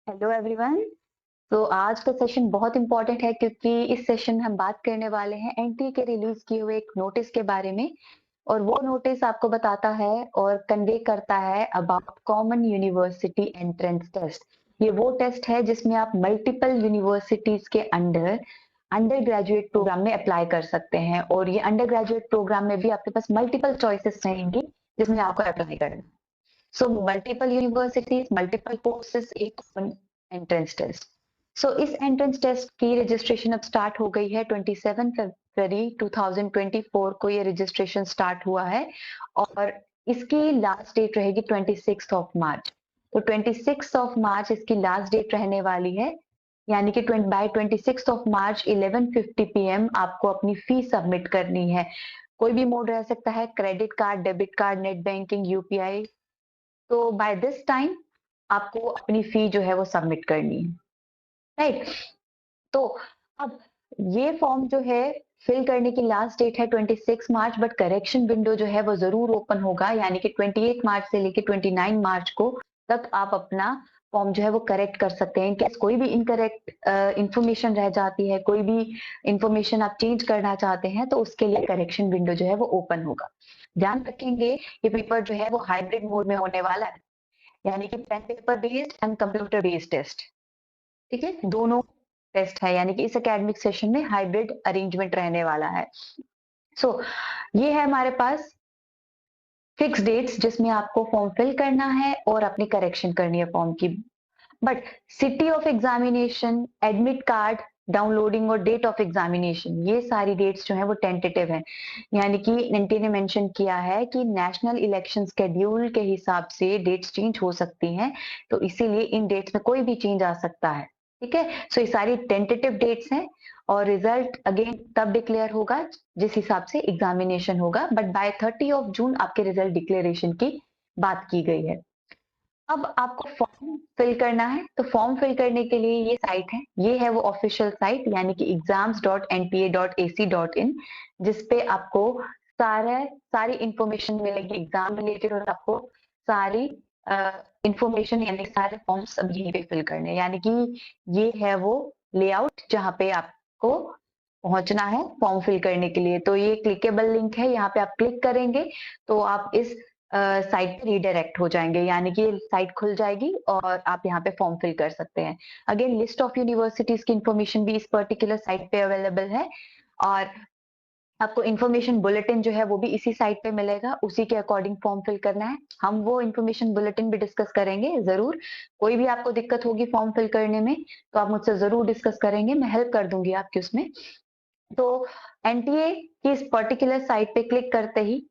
Hello everyone. तो आज का सेशन बहुत इंपॉर्टेंट है क्योंकि इस सेशन में हम बात करने वाले हैं एनटीए के रिलीज किए हुए एक नोटिस के बारे में। और वो नोटिस आपको बताता है और कन्वे करता है about common university entrance test. ये वो टेस्ट है जिसमें आप मल्टीपल यूनिवर्सिटीज के अंडर अंडर ग्रेजुएट प्रोग्राम में अप्लाई कर सकते हैं, और ये अंडर ग्रेजुएट प्रोग्राम में भी आपके पास मल्टीपल चॉइसेस रहेंगी जिसमें आपको अप्लाई करना है। So multiple universities, multiple courses, एक एंट्रेंस टेस्ट। सो इस एंट्रेंस टेस्ट की रजिस्ट्रेशन अब स्टार्ट हो गई है। 27 फरवरी 2024 को ये रजिस्ट्रेशन स्टार्ट हुआ है और इसकी लास्ट डेट रहेगी 26 ऑफ मार्च। तो 26 ऑफ मार्च इसकी लास्ट डेट रहने वाली है, यानी कि बाय 26 ऑफ मार्च 11:50 PM आपको अपनी फी सबमिट करनी है। कोई भी मोड रह सकता है, credit card, debit card, net banking, UPI. तो बाय दिस टाइम आपको अपनी फी जो है वो सबमिट करनी है, राइट। तो अब ये फॉर्म जो है फिल करने की लास्ट डेट है 26 मार्च, बट करेक्शन विंडो जो है वो जरूर ओपन होगा, यानी कि 28 मार्च से लेके 29 मार्च को तक आप अपना फॉर्म जो है वो करेक्ट कर सकते हैं। इनकेस कोई भी इनकरेक्ट इंफॉर्मेशन रह जाती है, कोई भी इंफॉर्मेशन आप चेंज करना चाहते हैं, तो उसके लिए करेक्शन विंडो जो है वो ओपन होगा। ध्यान रखेंगे ये पेपर जो है वो हाइब्रिड मोड में होने वाला है, यानी कि pen paper based and computer based test. ठीक है, दोनों टेस्ट है, यानी कि इस एकेडमिक सेशन में हाइब्रिड अरेंजमेंट रहने वाला है। सो ये है हमारे पास फिक्स डेट्स जिसमें आपको फॉर्म फिल करना है और अपनी करेक्शन करनी है फॉर्म की। But city of examination, admit card downloading और डेट ऑफ एग्जामिनेशन, ये सारी डेट्स जो है वो टेंटेटिव हैं। यानी कि एनटी ने मेंशन किया है कि नेशनल इलेक्शन स्केड्यूल के हिसाब से डेट्स चेंज हो सकती हैं, तो इसीलिए इन डेट्स में कोई भी चेंज आ सकता है। ठीक है, सो ये सारी टेंटेटिव डेट्स हैं और रिजल्ट अगेन तब डिक्लेयर होगा जिस हिसाब से एग्जामिनेशन होगा, बट बाय 30 ऑफ जून आपके रिजल्ट डिक्लेरेशन की बात की गई है। अब आपको फॉर्म फिल करना है, तो फॉर्म फिल करने के लिए ये साइट है, ये है वो ऑफिशियल साइट, यानी कि exams.nta.ac.in, जिसपे आपको सारी इंफॉर्मेशन मिलेगी एग्जाम रिलेटेड, और आपको सारी इंफॉर्मेशन यानी सारे फॉर्म्स अब यहीं पे फिल करने हैं। यानी कि ये है वो लेआउट जहाँ पे आपको पहुंचना है फॉर्म फिल करने के लिए। तो ये क्लिकेबल लिंक है, यहाँ पे आप क्लिक करेंगे तो आप इस साइट पे रीडायरेक्ट हो जाएंगे, यानी कि साइट खुल जाएगी और आप यहाँ पे फॉर्म फिल कर सकते हैं। अगेन लिस्ट ऑफ यूनिवर्सिटीज की इंफॉर्मेशन भी इस पर्टिकुलर साइट पे अवेलेबल है, और आपको इन्फॉर्मेशन बुलेटिन जो है वो भी इसी साइट पे मिलेगा, उसी के अकॉर्डिंग फॉर्म फिल करना है। हम वो इन्फॉर्मेशन बुलेटिन भी डिस्कस करेंगे जरूर। कोई भी आपको दिक्कत होगी फॉर्म फिल करने में तो आप मुझसे जरूर डिस्कस करेंगे, मैं हेल्प कर दूंगी आपकी उसमें। तो एनटीए की इस पर्टिकुलर साइट पे क्लिक करते ही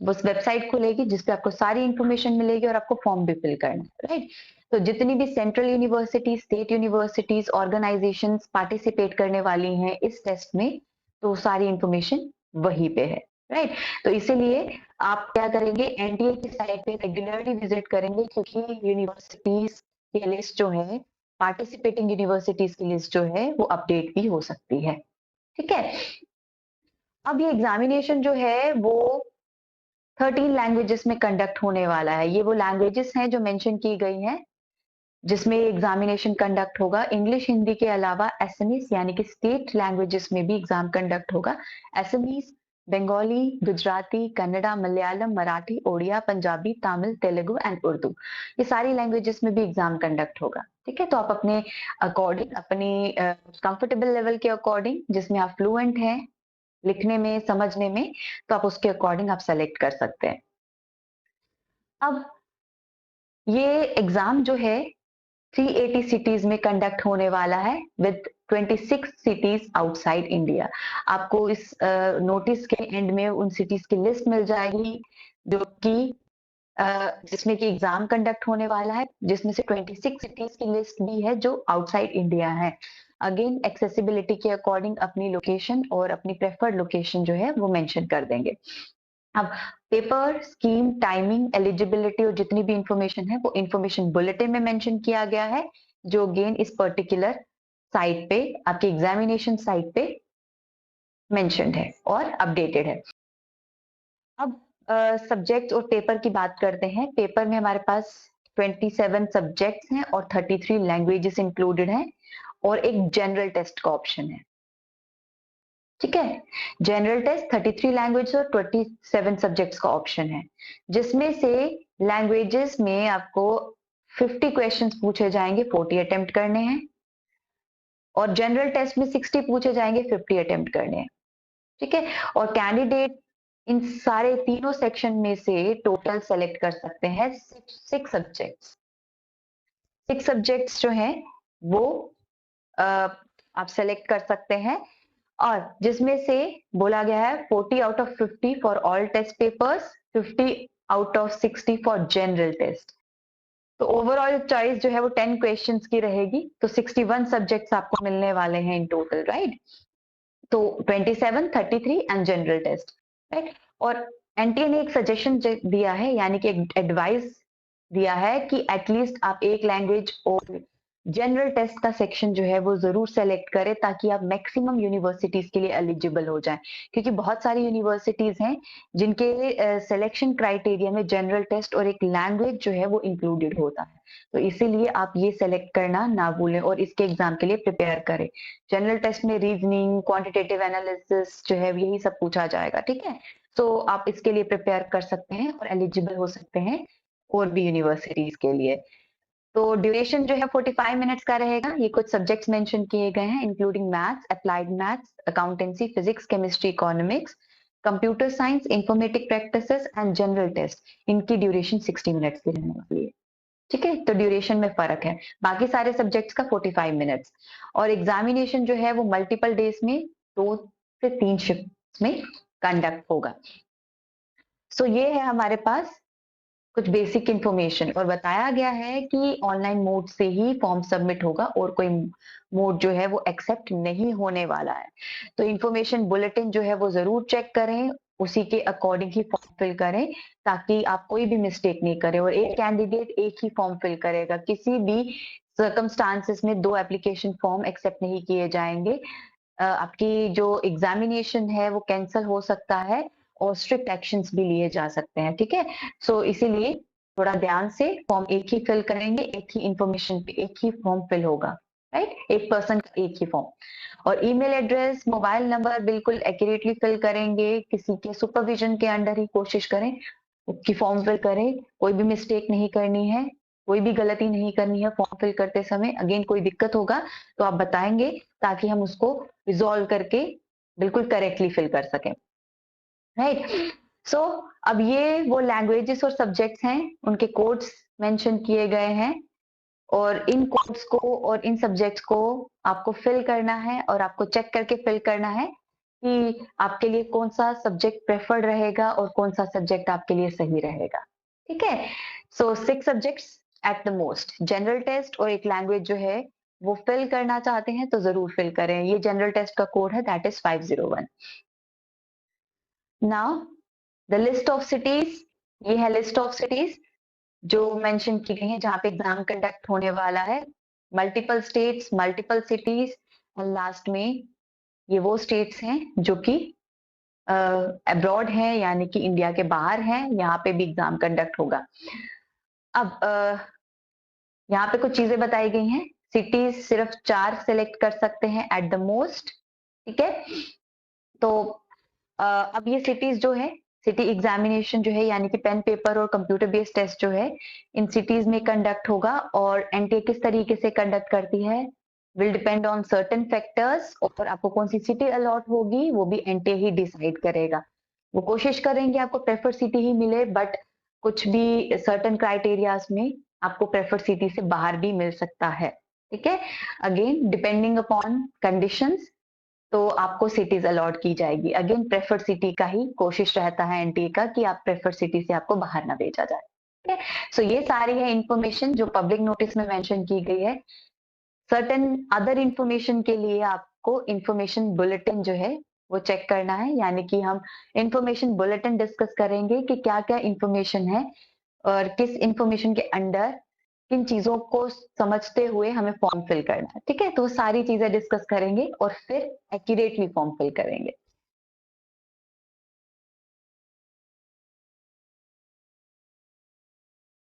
उस वेबसाइट खुलेगी जिसपे आपको सारी इंफॉर्मेशन मिलेगी और आपको फॉर्म भी फिल करना है, राइट। तो जितनी भी central universities, state universities, organisations participate करने वाली हैं इस टेस्ट में, तो सारी इंफॉर्मेशन वहीं पे है, राइट। तो इसीलिए आप क्या करेंगे, एनटीए की साइट पे रेगुलरली विजिट करेंगे, क्योंकि यूनिवर्सिटीज की लिस्ट जो है, पार्टिसिपेटिंग यूनिवर्सिटीज की लिस्ट जो है वो अपडेट भी हो सकती है। ठीक है, अब ये एग्जामिनेशन जो है वो 13 लैंग्वेजेस में कंडक्ट होने वाला है। ये वो लैंग्वेजेस हैं जो मेंशन की गई हैं जिसमें एग्जामिनेशन कंडक्ट होगा। इंग्लिश, हिंदी के अलावा एसएमईस यानी कि स्टेट लैंग्वेजेस में भी एग्जाम कंडक्ट होगा। एसएमईस बंगाली, गुजराती, कन्नड़ा, मलयालम, मराठी, ओडिया, पंजाबी, तमिल, तेलुगु एंड उर्दू, ये सारी लैंग्वेजेस में भी एग्जाम कंडक्ट होगा। ठीक है, तो आप अपने अकॉर्डिंग, अपनी कंफर्टेबल लेवल के अकॉर्डिंग, जिसमें आप फ्लुएंट हैं लिखने में, समझने में, तो आप उसके अकॉर्डिंग आप सेलेक्ट कर सकते हैं। अब ये एग्जाम जो है 380 सिटीज में कंडक्ट होने वाला है विद 26 सिटीज आउटसाइड इंडिया। आपको इस नोटिस के एंड में उन सिटीज की लिस्ट मिल जाएगी जो कि जिसमें कि एग्जाम कंडक्ट होने वाला है, जिसमें से 26 सिटीज की लिस्ट भी है जो आउटसाइड इंडिया है। अगेन एक्सेसिबिलिटी के अकॉर्डिंग अपनी लोकेशन और अपनी प्रेफर्ड लोकेशन जो है वो मेंशन कर देंगे। अब पेपर, स्कीम, टाइमिंग, एलिजिबिलिटी और जितनी भी इंफॉर्मेशन है वो इंफॉर्मेशन बुलेटिन में मेंशन किया गया है, जो अगेन इस पर्टिकुलर साइट पे, आपकी एग्जामिनेशन साइट पे मेंशन्ड है और अपडेटेड है। अब सब्जेक्ट और पेपर की बात करते हैं। पेपर में हमारे पास 27 सब्जेक्ट्स हैं और 33 लैंग्वेजेस इंक्लूडेड हैं और एक जनरल टेस्ट का ऑप्शन है। ठीक है, जनरल टेस्ट 33 लैंग्वेज और 27 सब्जेक्ट्स का ऑप्शन है, जिसमें से लैंग्वेजेस में आपको 50 क्वेश्चंस पूछे जाएंगे, 40 अटेम्प्ट करने हैं, और जनरल टेस्ट में 60 पूछे जाएंगे, 50 अटेम्प्ट करने हैं। ठीक है, और कैंडिडेट इन सारे तीनों सेक्शन में से टोटल सेलेक्ट कर सकते हैं 6 सब्जेक्ट्स जो हैं वो आप सेलेक्ट कर सकते हैं, और जिसमें से बोला गया है 40 out of 50 for all test papers, 50 out of 60 for general test. तो ओवरऑल चॉइस जो है वो 10 क्वेश्चंस की रहेगी, तो 61 सब्जेक्ट्स आपको मिलने वाले हैं इन टोटल, राइट। तो 27, 33 एंड जनरल टेस्ट, राइट। और एनटीए ने एक सजेशन दिया है, यानी कि एक एडवाइस दिया है कि एटलीस्ट आप एक लैंग्वेज और जनरल टेस्ट का सेक्शन जो है वो जरूर सेलेक्ट करें, ताकि आप मैक्सिमम यूनिवर्सिटीज के लिए एलिजिबल हो जाएं, क्योंकि बहुत सारी यूनिवर्सिटीज हैं जिनके सिलेक्शन क्राइटेरिया में जनरल टेस्ट और एक लैंग्वेज जो है वो इंक्लूडेड होता है। तो इसीलिए आप ये सेलेक्ट करना ना भूलें और इसके एग्जाम के लिए प्रिपेयर करें। जनरल टेस्ट में रीजनिंग, क्वांटिटेटिव एनालिसिस जो है यही सब पूछा जाएगा। ठीक है, तो आप इसके लिए प्रिपेयर कर सकते हैं और एलिजिबल हो सकते हैं और भी यूनिवर्सिटीज के लिए। तो ड्यूरेशन जो है 45 मिनट्स का रहेगा। ये कुछ सब्जेक्ट्स मेंशन किए गए हैं, including maths, applied maths, accountancy, physics, chemistry, economics, computer science, informatic practices and general test. इनकी ड्यूरेशन 60 मिनट्स की रहने वाली है। ठीक है, तो ड्यूरेशन में फर्क है, बाकी सारे सब्जेक्ट्स का 45 मिनट्स। और एग्जामिनेशन जो है वो मल्टीपल डेज में 2 से 3 शिफ्ट में कंडक्ट होगा। सो ये है हमारे पास कुछ बेसिक इंफॉर्मेशन, और बताया गया है कि ऑनलाइन मोड से ही फॉर्म सबमिट होगा और कोई मोड जो है वो एक्सेप्ट नहीं होने वाला है। तो इंफॉर्मेशन बुलेटिन जो है वो जरूर चेक करें, उसी के अकॉर्डिंग ही फॉर्म फिल करें, ताकि आप कोई भी मिस्टेक नहीं करें। और एक कैंडिडेट एक ही फॉर्म फिल करेगा, किसी भी सर्कमस्टांसेस में 2 एप्लीकेशन फॉर्म एक्सेप्ट नहीं किए जाएंगे। आपकी जो एग्जामिनेशन है वो कैंसिल हो सकता है और स्ट्रिक्ट एक्शंस भी लिए जा सकते हैं। ठीक है, सो इसीलिए थोड़ा ध्यान से फॉर्म एक ही फिल करेंगे, एक ही इंफॉर्मेशन पे एक ही फॉर्म फिल होगा, राइट। एक पर्सन का एक ही फॉर्म, और ईमेल एड्रेस, मोबाइल नंबर बिल्कुल एक्यूरेटली फिल करेंगे, किसी के सुपरविजन के अंडर ही कोशिश करें कि फॉर्म फिल करें, कोई भी मिस्टेक नहीं करनी है, कोई भी गलती नहीं करनी है फॉर्म फिल करते समय। अगेन कोई दिक्कत होगा तो आप बताएंगे, ताकि हम उसको रिजॉल्व करके बिल्कुल करेक्टली फिल कर सकें, राइट। सो अब ये वो लैंग्वेजेस और सब्जेक्ट्स हैं, उनके कोड्स मेंशन किए गए हैं, और इन कोड्स को और इन सब्जेक्ट्स को आपको फिल करना है, और आपको चेक करके फिल करना है कि आपके लिए कौन सा सब्जेक्ट प्रेफर्ड रहेगा और कौन सा सब्जेक्ट आपके लिए सही रहेगा। ठीक है, so 6 subjects at the most, general test और एक लैंग्वेज जो है वो फिल करना चाहते हैं तो जरूर फिल करें। ये जनरल टेस्ट का कोड है, that is 501। Now the list of cities, ये है लिस्ट ऑफ सिटीज जो मेंशन की गई है जहां पे एग्जाम कंडक्ट होने वाला है। मल्टीपल स्टेट्स, मल्टीपल सिटीज, और लास्ट में ये वो स्टेट्स हैं जो कि अब्रॉड हैं, यानी कि इंडिया के बाहर हैं, यहाँ पे भी एग्जाम कंडक्ट होगा। अब यहाँ पे कुछ चीजें बताई गई हैं। सिटीज सिर्फ 4 सिलेक्ट कर सकते हैं एट द मोस्ट। ठीक है, तो अब ये सिटीज जो है, सिटी एग्जामिनेशन जो है यानी कि पेन पेपर और कंप्यूटर बेस्ड टेस्ट जो है इन सिटीज में कंडक्ट होगा, और एनटीए किस तरीके से कंडक्ट करती है will depend on certain factors, और आपको कौन सी सिटी अलॉट होगी वो भी एनटीए ही डिसाइड करेगा। वो कोशिश करेंगे आपको प्रेफर सिटी ही मिले, बट कुछ भी सर्टेन क्राइटेरियाज में आपको प्रेफर सिटी से बाहर भी मिल सकता है। ठीक है, अगेन डिपेंडिंग अपॉन कंडीशंस तो आपको सिटीज अलॉट की जाएगी। अगेन प्रेफर्ड सिटी का ही कोशिश रहता है एनटीए का कि आप प्रेफर्ड सिटी से आपको बाहर ना भेजा जाए। ठीक है, सो ये सारी है इंफॉर्मेशन जो पब्लिक नोटिस में मेंशन की गई है। सर्टेन अदर इंफॉर्मेशन के लिए आपको इंफॉर्मेशन बुलेटिन जो है वो चेक करना है, यानी कि हम इंफॉर्मेशन बुलेटिन डिस्कस करेंगे कि क्या क्या इंफॉर्मेशन है और किस इंफॉर्मेशन के अंडर किन चीजों को समझते हुए हमें फॉर्म फिल करना है। ठीक है, तो वो सारी चीजें डिस्कस करेंगे और फिर एक्यूरेटली फॉर्म फिल करेंगे।